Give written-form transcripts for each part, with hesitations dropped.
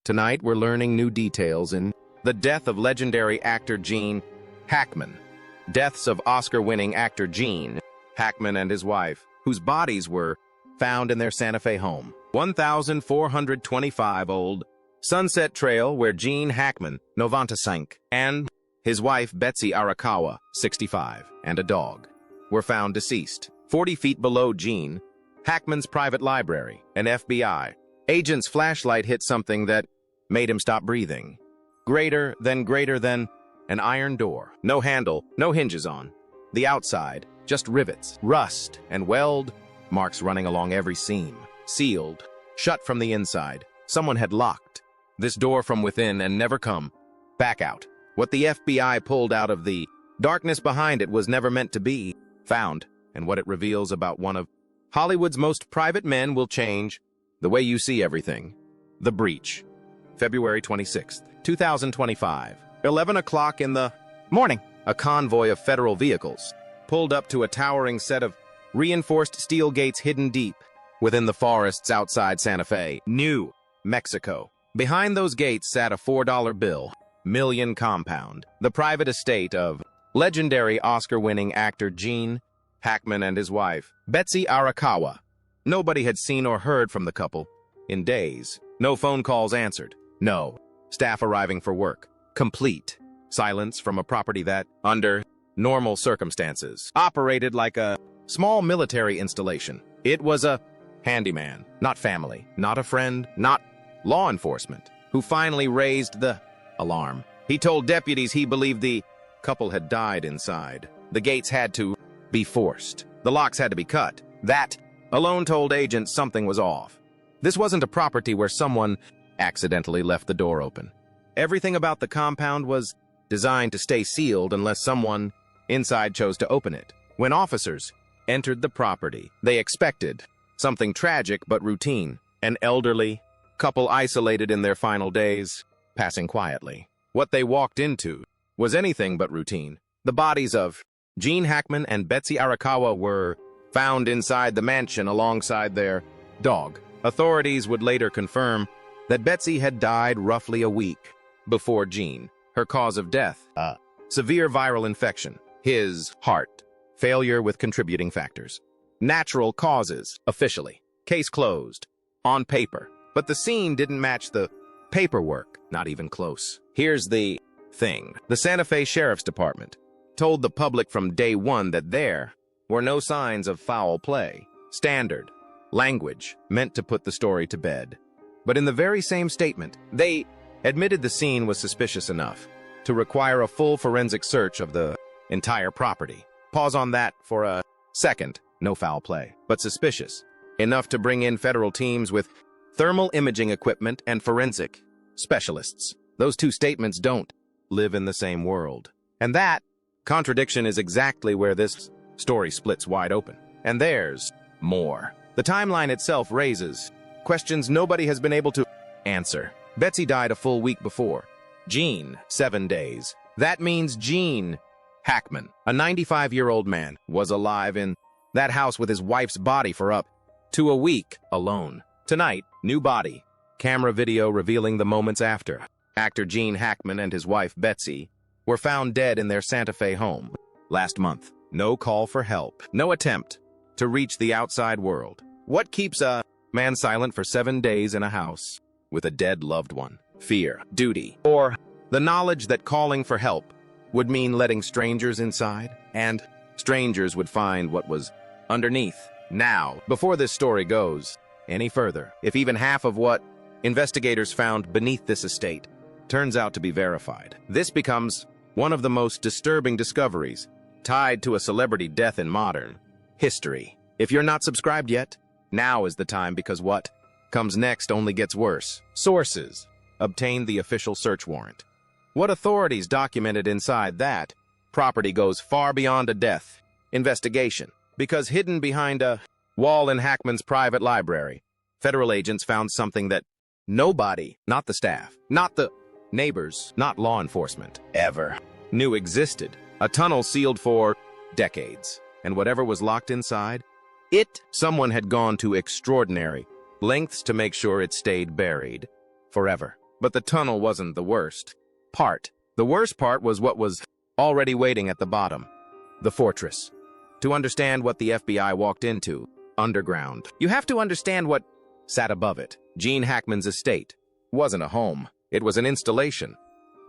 Tonight, we're learning new details in the death of legendary actor Gene Hackman. Deaths of Oscar-winning actor Gene Hackman and his wife, whose bodies were found in their Santa Fe home. 1,425-old Sunset Trail, where Gene Hackman, 95, and his wife Betsy Arakawa, 65, and a dog were found deceased. 40 feet below Gene Hackman's private library, an FBI agent's flashlight hit something that made him stop breathing. Greater than an iron door. No handle, no hinges on. The outside, just rivets, rust, and weld marks running along every seam. Sealed, shut from the inside. Someone had locked this door from within and never come back out. What the FBI pulled out of the darkness behind it was never meant to be found, and what it reveals about one of Hollywood's most private men will change the way you see everything. The Breach. February 26th, 2025. 11 o'clock in the morning. A convoy of federal vehicles pulled up to a towering set of reinforced steel gates hidden deep within the forests outside Santa Fe, New Mexico. Behind those gates sat a $4 bill, million compound, the private estate of legendary Oscar-winning actor Gene Hackman and his wife, Betsy Arakawa. Nobody had seen or heard from the couple in days. No phone calls answered. No staff arriving for work. Complete silence from a property that, under normal circumstances, operated like a small military installation. It was a handyman, not family, not a friend, not law enforcement, who finally raised the alarm. He told deputies he believed the couple had died inside. The gates had to be forced. The locks had to be cut. That alone told agents something was off. This wasn't a property where someone accidentally left the door open. Everything about the compound was designed to stay sealed unless someone inside chose to open it. When officers entered the property, they expected something tragic but routine. An elderly couple isolated in their final days, passing quietly. What they walked into was anything but routine. The bodies of Gene Hackman and Betsy Arakawa were found inside the mansion alongside their dog. Authorities would later confirm that Betsy had died roughly a week before Gene. Her cause of death, severe viral infection. His heart failure with contributing factors. Natural causes, officially. Case closed. On paper. But the scene didn't match the paperwork, not even close. Here's the thing. The Santa Fe Sheriff's Department told the public from day one that there were no signs of foul play. Standard language meant to put the story to bed. But in the very same statement, they admitted the scene was suspicious enough to require a full forensic search of the entire property. Pause on that for a second. No foul play, but suspicious enough to bring in federal teams with thermal imaging equipment and forensic specialists. Those two statements don't live in the same world. And that contradiction is exactly where this story splits wide open. And there's more. The timeline itself raises questions nobody has been able to answer. Betsy died a full week before. Gene, 7 days. That means Gene Hackman, a 95-year-old man, was alive in that house with his wife's body for up to a week alone. Tonight, new body. Camera video revealing the moments after. Actor Gene Hackman and his wife Betsy were found dead in their Santa Fe home last month. No call for help. No attempt to reach the outside world. What keeps a man silent for 7 days in a house with a dead loved one? Fear, duty, or the knowledge that calling for help would mean letting strangers inside, and strangers would find what was underneath. Now, before this story goes any further, if even half of what investigators found beneath this estate turns out to be verified, this becomes one of the most disturbing discoveries tied to a celebrity death in modern history. If you're not subscribed yet, now is the time, because what comes next only gets worse. Sources obtained the official search warrant. What authorities documented inside that property goes far beyond a death investigation, because hidden behind a wall in Hackman's private library, federal agents found something that nobody, not the staff, not the neighbors, not law enforcement, ever knew existed. A tunnel sealed for decades, and whatever was locked inside, someone had gone to extraordinary lengths to make sure it stayed buried forever. But the tunnel wasn't the worst part. The worst part was what was already waiting at the bottom. The fortress. To understand what the FBI walked into, underground, you have to understand what sat above it. Gene Hackman's estate wasn't a home. It was an installation.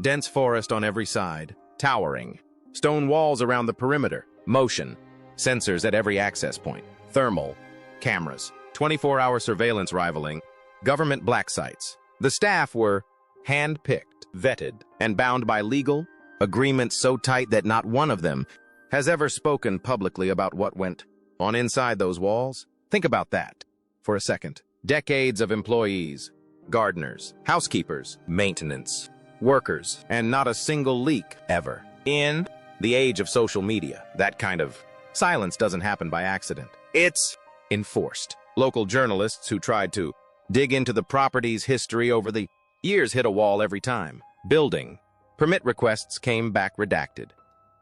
Dense forest on every side, towering. Stone walls around the perimeter. Motion. Sensors at every access point. Thermal. Cameras. 24-hour surveillance rivaling government black sites. The staff were hand-picked, vetted, and bound by legal agreements so tight that not one of them has ever spoken publicly about what went on inside those walls. Think about that for a second. Decades of employees, gardeners, housekeepers, maintenance, workers, and not a single leak ever. In the age of social media, that kind of silence doesn't happen by accident. It's enforced. Local journalists who tried to dig into the property's history over the years hit a wall every time. Building permit requests came back redacted.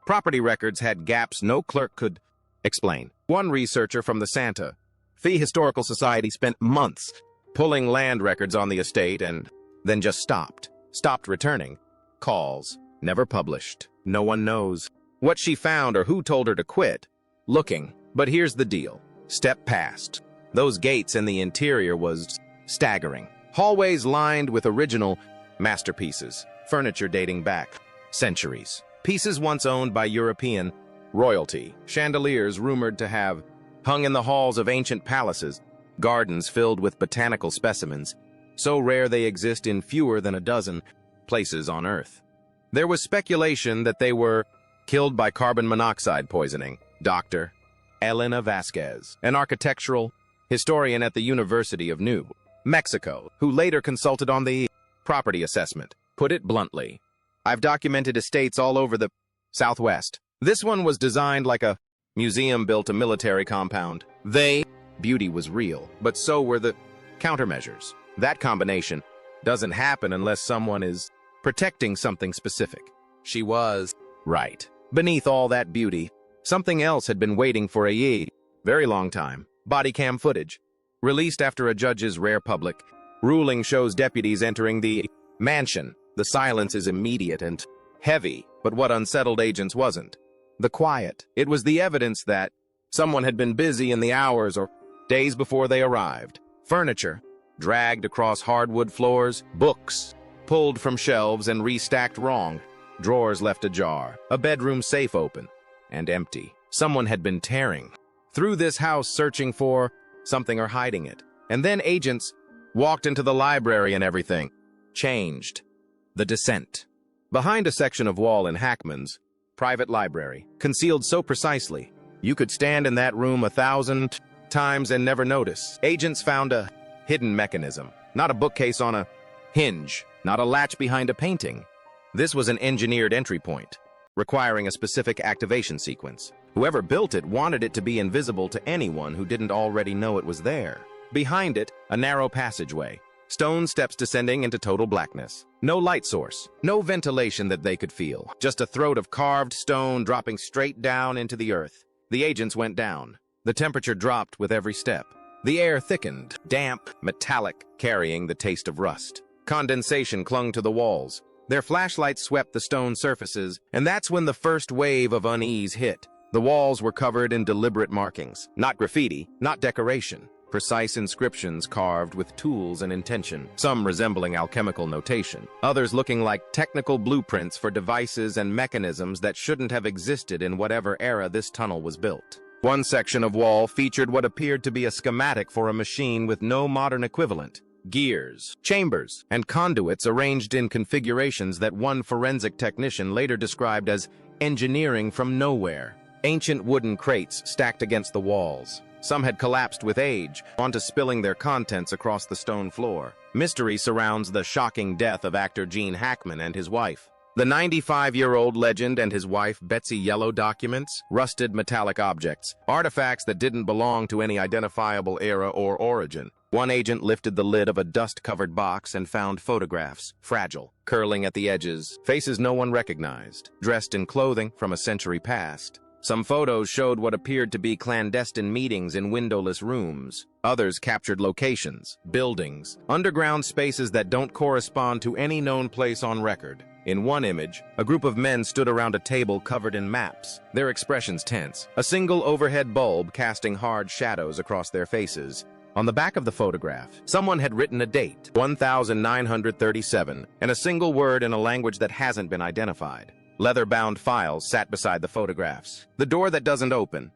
Property records had gaps no clerk could explain. One researcher from the Santa Fe Historical Society spent months pulling land records on the estate and then just stopped returning calls, never published. No one knows what she found or who told her to quit looking. But here's the deal. Step past those gates and the interior was staggering. Hallways lined with original masterpieces, furniture dating back centuries. Pieces once owned by European royalty, chandeliers rumored to have hung in the halls of ancient palaces, gardens filled with botanical specimens, so rare they exist in fewer than a dozen places on Earth. There was speculation that they were killed by carbon monoxide poisoning. Dr. Elena Vasquez, an architectural historian at the University of New Mexico, who later consulted on the property assessment, put it bluntly. I've documented estates all over the Southwest. This one was designed like a museum built a military compound. Beauty was real, but so were the countermeasures. That combination doesn't happen unless someone is protecting something specific. She was right. Beneath all that beauty, something else had been waiting for a very long time. Body cam footage, released after a judge's rare public ruling, shows deputies entering the mansion. The silence is immediate and heavy, but what unsettled agents wasn't the quiet. It was the evidence that someone had been busy in the hours or days before they arrived. Furniture dragged across hardwood floors, books pulled from shelves and restacked wrong, drawers left ajar, a bedroom safe open and empty. Someone had been tearing through this house searching for something or hiding it. And then agents walked into the library and everything changed. The descent. Behind a section of wall in Hackman's private library, concealed so precisely, you could stand in that room 1,000 times and never notice. Agents found a hidden mechanism, not a bookcase on a hinge, not a latch behind a painting. This was an engineered entry point, requiring a specific activation sequence. Whoever built it wanted it to be invisible to anyone who didn't already know it was there. Behind it, a narrow passageway, stone steps descending into total blackness. No light source, no ventilation that they could feel, just a throat of carved stone dropping straight down into the earth. The agents went down. The temperature dropped with every step. The air thickened, damp, metallic, carrying the taste of rust. Condensation clung to the walls. Their flashlights swept the stone surfaces, and that's when the first wave of unease hit. The walls were covered in deliberate markings, not graffiti, not decoration. Precise inscriptions carved with tools and intention, some resembling alchemical notation, others looking like technical blueprints for devices and mechanisms that shouldn't have existed in whatever era this tunnel was built. One section of wall featured what appeared to be a schematic for a machine with no modern equivalent. Gears, chambers, and conduits arranged in configurations that one forensic technician later described as engineering from nowhere. Ancient wooden crates stacked against the walls. Some had collapsed with age, onto spilling their contents across the stone floor. Mystery surrounds the shocking death of actor Gene Hackman and his wife. The 95-year-old legend and his wife, Betsy. Yellow documents, rusted metallic objects, artifacts that didn't belong to any identifiable era or origin. One agent lifted the lid of a dust-covered box and found photographs, fragile, curling at the edges, faces no one recognized, dressed in clothing from a century past. Some photos showed what appeared to be clandestine meetings in windowless rooms. Others captured locations, buildings, underground spaces that don't correspond to any known place on record. In one image, a group of men stood around a table covered in maps, their expressions tense, a single overhead bulb casting hard shadows across their faces. On the back of the photograph, someone had written a date, 1937, and a single word in a language that hasn't been identified. Leather-bound files sat beside the photographs. The door that doesn't open.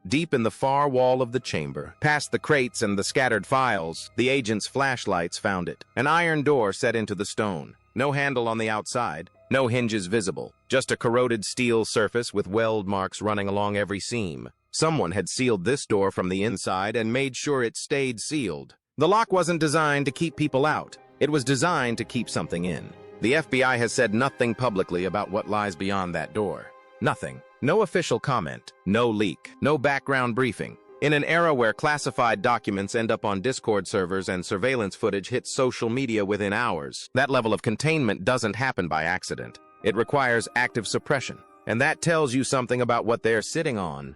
Deep in the far wall of the chamber, past the crates and the scattered files, the agent's flashlights found it. An iron door set into the stone. No handle on the outside, no hinges visible, just a corroded steel surface with weld marks running along every seam. Someone had sealed this door from the inside and made sure it stayed sealed. The lock wasn't designed to keep people out. It was designed to keep something in. The FBI has said nothing publicly about what lies beyond that door. Nothing. No official comment. No leak. No background briefing. In an era where classified documents end up on Discord servers and surveillance footage hits social media within hours, that level of containment doesn't happen by accident. It requires active suppression. And that tells you something about what they're sitting on.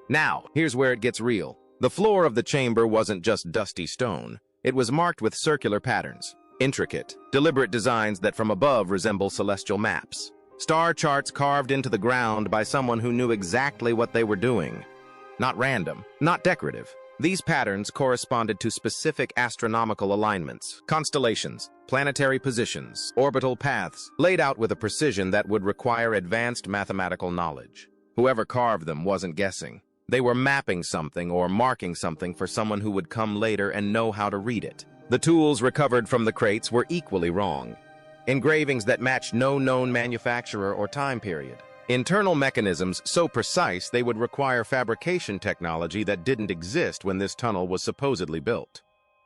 Now, here's where it gets real. The floor of the chamber wasn't just dusty stone. It was marked with circular patterns. Intricate, deliberate designs that from above resemble celestial maps. Star charts carved into the ground by someone who knew exactly what they were doing. Not random, not decorative. These patterns corresponded to specific astronomical alignments, constellations, planetary positions, orbital paths, laid out with a precision that would require advanced mathematical knowledge. Whoever carved them wasn't guessing. They were mapping something or marking something for someone who would come later and know how to read it. The tools recovered from the crates were equally wrong. Engravings that matched no known manufacturer or time period. Internal mechanisms so precise they would require fabrication technology that didn't exist when this tunnel was supposedly built.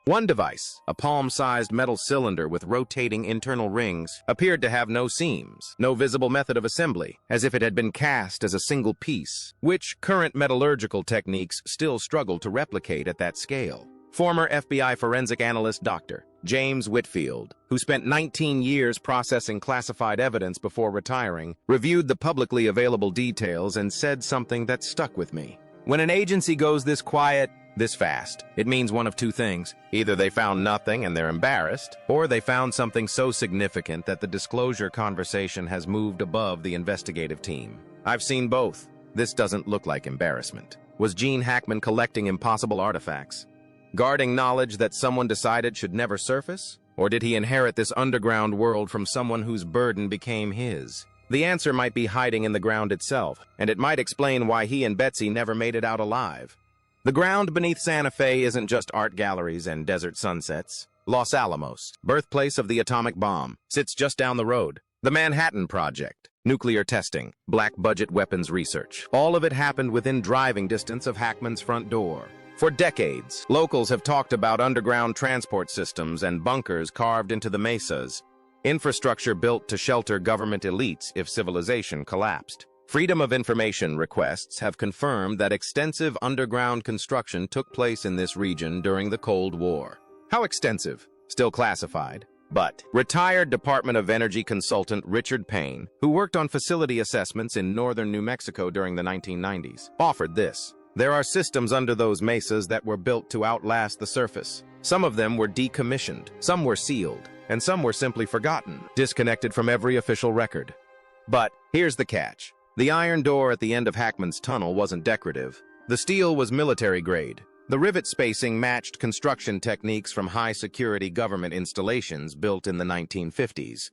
One device, a palm-sized metal cylinder with rotating internal rings, appeared to have no seams, no visible method of assembly, as if it had been cast as a single piece, which current metallurgical techniques still struggle to replicate at that scale. Former FBI forensic analyst Dr. James Whitfield, who spent 19 years processing classified evidence before retiring, reviewed the publicly available details and said something that stuck with me. When an agency goes this quiet, this fast, it means one of two things. Either they found nothing and they're embarrassed, or they found something so significant that the disclosure conversation has moved above the investigative team. I've seen both. This doesn't look like embarrassment. Was Gene Hackman collecting impossible artifacts? Guarding knowledge that someone decided should never surface? Or did he inherit this underground world from someone whose burden became his? The answer might be hiding in the ground itself, and it might explain why he and Betsy never made it out alive. The ground beneath Santa Fe isn't just art galleries and desert sunsets. Los Alamos, birthplace of the atomic bomb, sits just down the road. The Manhattan Project, nuclear testing, black-budget weapons research. All of it happened within driving distance of Hackman's front door. For decades, locals have talked about underground transport systems and bunkers carved into the mesas, infrastructure built to shelter government elites if civilization collapsed. Freedom of Information requests have confirmed that extensive underground construction took place in this region during the Cold War. How extensive? Still classified. But retired Department of Energy consultant Richard Payne, who worked on facility assessments in northern New Mexico during the 1990s, offered this. There are systems under those mesas that were built to outlast the surface. Some of them were decommissioned, some were sealed, and some were simply forgotten, disconnected from every official record. But here's the catch. The iron door at the end of Hackman's tunnel wasn't decorative. The steel was military grade. The rivet spacing matched construction techniques from high-security government installations built in the 1950s.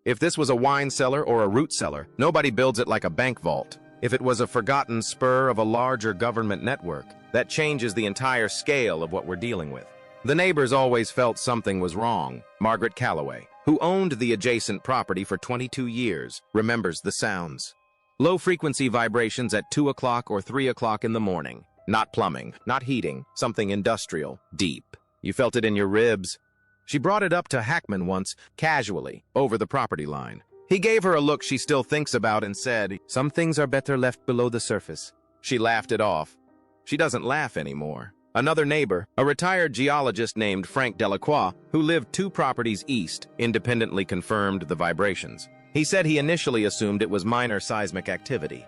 If this was a wine cellar or a root cellar, nobody builds it like a bank vault. If it was a forgotten spur of a larger government network, that changes the entire scale of what we're dealing with. The neighbors always felt something was wrong. Margaret Calloway, who owned the adjacent property for 22 years, remembers the sounds. Low-frequency vibrations at 2 o'clock or 3 o'clock in the morning. Not plumbing, not heating, something industrial, deep. You felt it in your ribs. She brought it up to Hackman once, casually, over the property line. He gave her a look she still thinks about and said, "Some things are better left below the surface." She laughed it off. She doesn't laugh anymore. Another neighbor, a retired geologist named Frank Delacroix, who lived 2 properties east, independently confirmed the vibrations. He said he initially assumed it was minor seismic activity.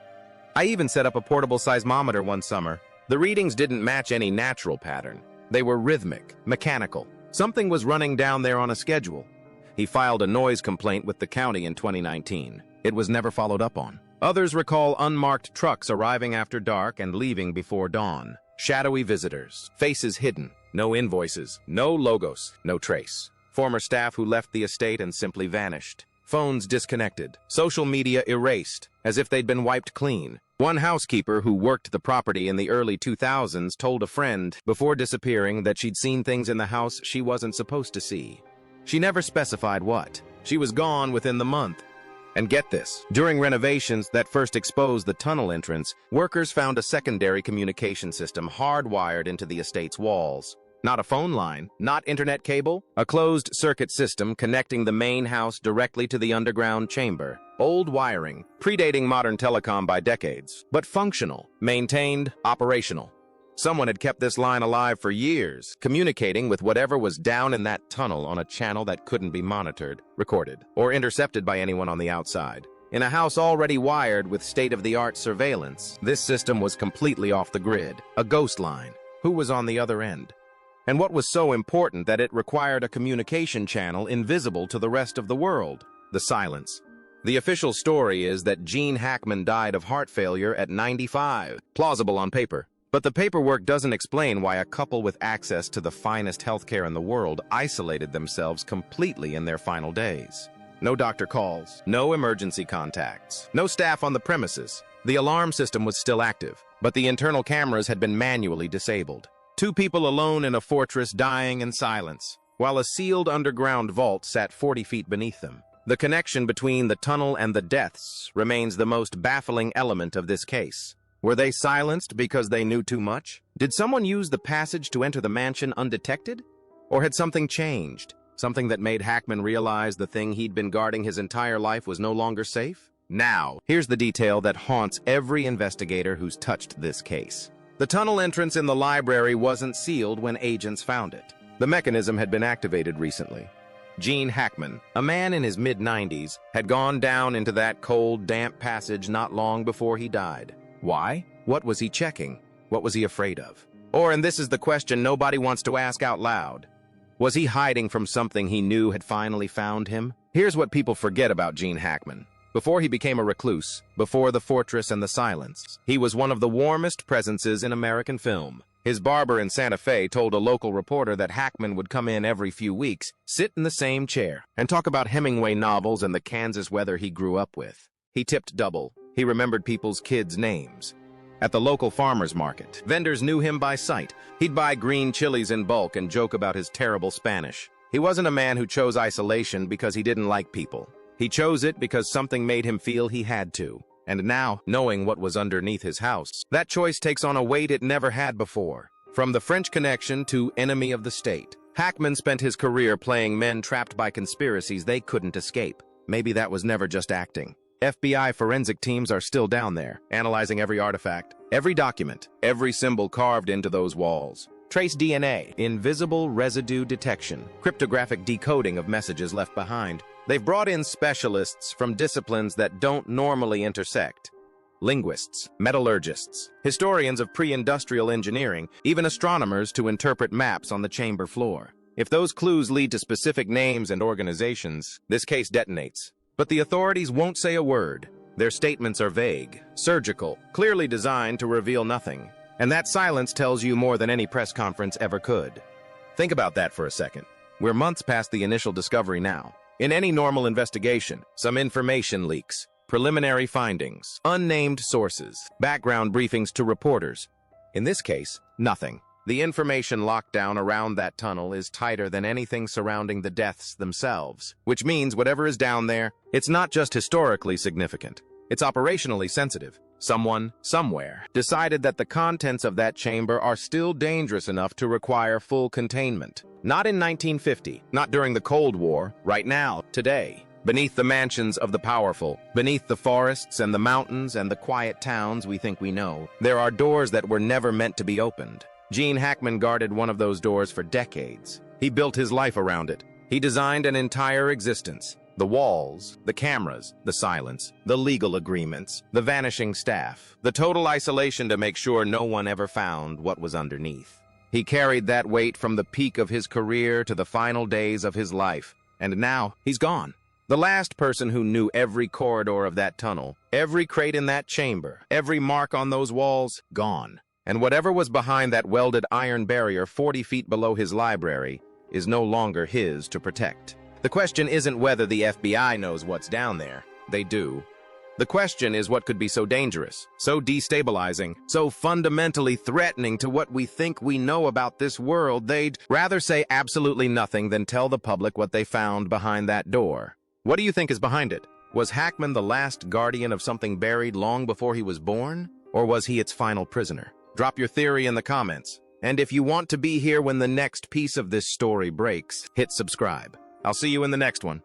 I even set up a portable seismometer one summer. The readings didn't match any natural pattern. They were rhythmic, mechanical. Something was running down there on a schedule. He filed a noise complaint with the county in 2019. It was never followed up on. Others recall unmarked trucks arriving after dark and leaving before dawn. Shadowy visitors, faces hidden, no invoices, no logos, no trace. Former staff who left the estate and simply vanished. Phones disconnected, social media erased, as if they'd been wiped clean. One housekeeper who worked the property in the early 2000s told a friend before disappearing that she'd seen things in the house she wasn't supposed to see. She never specified what. She was gone within the month. And get this, during renovations that first exposed the tunnel entrance, workers found a secondary communication system hardwired into the estate's walls. Not a phone line, not internet cable, a closed-circuit system connecting the main house directly to the underground chamber. Old wiring, predating modern telecom by decades, but functional, maintained, operational. Someone had kept this line alive for years, communicating with whatever was down in that tunnel on a channel that couldn't be monitored, recorded, or intercepted by anyone on the outside. In a house already wired with state-of-the-art surveillance, this system was completely off the grid, a ghost line. Who was on the other end? And what was so important that it required a communication channel invisible to the rest of the world? The silence. The official story is that Gene Hackman died of heart failure at 95. Plausible on paper. But the paperwork doesn't explain why a couple with access to the finest healthcare in the world isolated themselves completely in their final days. No doctor calls, no emergency contacts, no staff on the premises. The alarm system was still active, but the internal cameras had been manually disabled. Two people alone in a fortress dying in silence, while a sealed underground vault sat 40 feet beneath them. The connection between the tunnel and the deaths remains the most baffling element of this case. Were they silenced because they knew too much? Did someone use the passage to enter the mansion undetected? Or had something changed? Something that made Hackman realize the thing he'd been guarding his entire life was no longer safe? Now, here's the detail that haunts every investigator who's touched this case. The tunnel entrance in the library wasn't sealed when agents found it. The mechanism had been activated recently. Gene Hackman, a man in his mid-90s, had gone down into that cold, damp passage not long before he died. Why? What was he checking? What was he afraid of? Or, and this is the question nobody wants to ask out loud, was he hiding from something he knew had finally found him? Here's what people forget about Gene Hackman. Before he became a recluse, before the fortress and the silence, he was one of the warmest presences in American film. His barber in Santa Fe told a local reporter that Hackman would come in every few weeks, sit in the same chair, and talk about Hemingway novels and the Kansas weather he grew up with. He tipped double. He remembered people's kids' names. At the local farmer's market, vendors knew him by sight. He'd buy green chilies in bulk and joke about his terrible Spanish. He wasn't a man who chose isolation because he didn't like people. He chose it because something made him feel he had to. And now, knowing what was underneath his house, that choice takes on a weight it never had before. From the French Connection to enemy of the state, Hackman spent his career playing men trapped by conspiracies they couldn't escape. Maybe that was never just acting. FBI forensic teams are still down there, analyzing every artifact, every document, every symbol carved into those walls. Trace DNA, invisible residue detection, cryptographic decoding of messages left behind. They've brought in specialists from disciplines that don't normally intersect. Linguists, metallurgists, historians of pre-industrial engineering, even astronomers to interpret maps on the chamber floor. If those clues lead to specific names and organizations, this case detonates. But the authorities won't say a word. Their statements are vague, surgical, clearly designed to reveal nothing. And that silence tells you more than any press conference ever could. Think about that for a second. We're months past the initial discovery now. In any normal investigation, some information leaks, preliminary findings, unnamed sources, background briefings to reporters. In this case, nothing. The information lockdown around that tunnel is tighter than anything surrounding the deaths themselves, which means whatever is down there, it's not just historically significant. It's operationally sensitive. Someone, somewhere, decided that the contents of that chamber are still dangerous enough to require full containment. Not in 1950, not during the Cold War, right now, today. Beneath the mansions of the powerful, beneath the forests and the mountains and the quiet towns we think we know, there are doors that were never meant to be opened. Gene Hackman guarded one of those doors for decades. He built his life around it. He designed an entire existence. The walls, the cameras, the silence, the legal agreements, the vanishing staff, the total isolation to make sure no one ever found what was underneath. He carried that weight from the peak of his career to the final days of his life, and now he's gone. The last person who knew every corridor of that tunnel, every crate in that chamber, every mark on those walls, gone. And whatever was behind that welded iron barrier 40 feet below his library is no longer his to protect. The question isn't whether the FBI knows what's down there. They do. The question is what could be so dangerous, so destabilizing, so fundamentally threatening to what we think we know about this world. They'd rather say absolutely nothing than tell the public what they found behind that door. What do you think is behind it? Was Hackman the last guardian of something buried long before he was born? Or was he its final prisoner? Drop your theory in the comments. And if you want to be here when the next piece of this story breaks, hit subscribe. I'll see you in the next one.